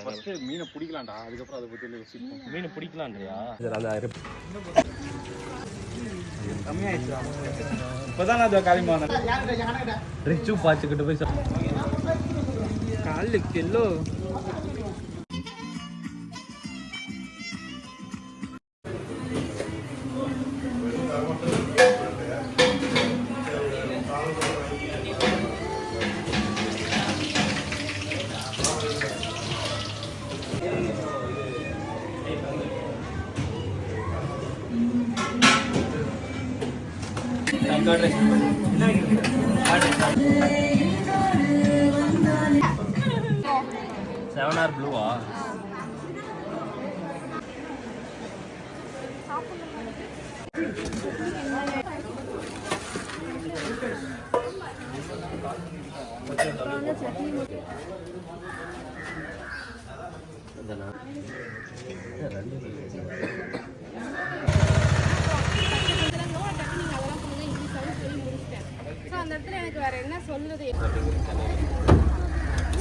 First மீனை பிடிக்கலாம்டா, அதுக்கப்புறம் அதை பத்தி யோசிப்போம். மீன் பிடிக்கலாம்ன்றியா? கம்மியாயிடுச்சா? இப்பதான் நான் காலிமான ரிச்சு பாய்ச்சிக்கிட்டு போய் காலு கிலோ $7 ப்ளூவா?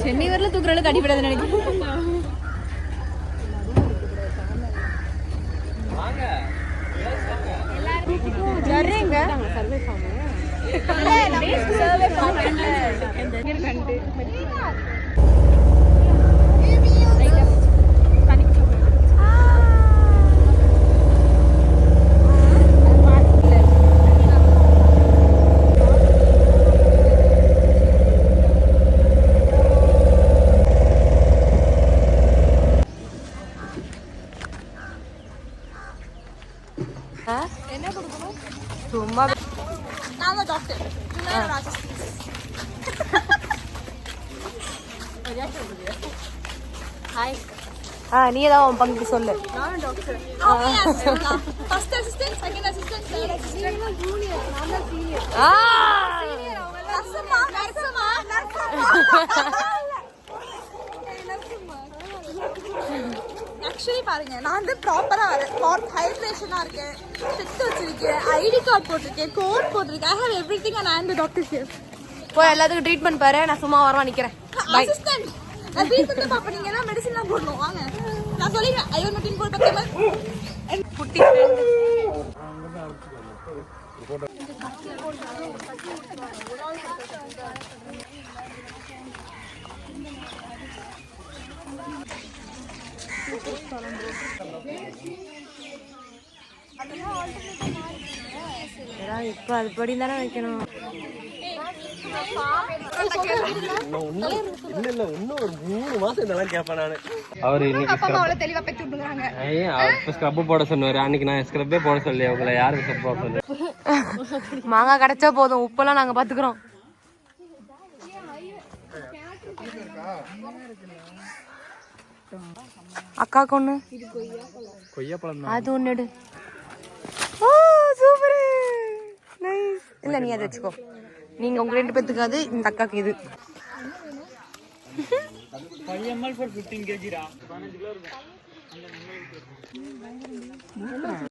சென்னை வரல தூக்குற அளவுக்கு அடிபடாது நினைக்கிறேன். என்ன கொடுக்கணும்? சும்மா நான் தான் டாக்டர். ஹாய். நீ ஏதாவது உன் பங்குக்கு சொல்லு. நான் doctor. First assistant, second assistant, third assistant. நான் ஜூனியர், நான் தான் சீனியர். சீனியர் அவங்க நர்சமா, நர்சமா, நர்சமா. ஆக்சுவலி பாருங்க, நான் வந்து ப்ராப்பரா வரேன், ஹைட்ரேஷனா இருக்கேன், செக் வச்சிருக்கேன், ஐடி கார்டு போட்டிருக்கேன், கோட் போட்டிருக்கேன். I have everything and I am the doctor here. போய் எல்லாத்துக்கும் ட்ரீட்மென்ட் பாரு, நான் சும்மா வரவா நிக்கிறேன். அசிஸ்டன்ட் நான் ட்ரீட்மென்ட் பாப்பீங்க, நான் மெடிசன்லாம் போடணும். வாங்க நான் சொல்லிடுறேன். அயோமெட்டின் போல் பக்கமா குட்டி இப்ப அதுபடி தானே வைக்கணும். இன்னும் ஒரு 3 மாசம் இதெல்லாம் கேட்பேன் நானு. அவரு ஸ்க்ரப் போட சொன்னாரு அன்னைக்கு. நான் ஸ்க்ரப்பே போட சொல்லி உங்களை யாருக்கு ஸ்க்ரப் போட சொல்லு. மாங்காய் கிடைச்சா போதும், உப்பெல்லாம் நாங்க பாத்துக்கிறோம். அக்காக்கு ஒண்ணு கொய்யாப்பழம் அது ஒண்ணு எடு. ஓ சூப்பர் நைஸ். இல்ல நீ அதை வச்சுக்கோ, நீங்க உங்க 2 பேத்துக்கு அது, இந்த அக்காக்கு இது. 5 ml for 15 kg.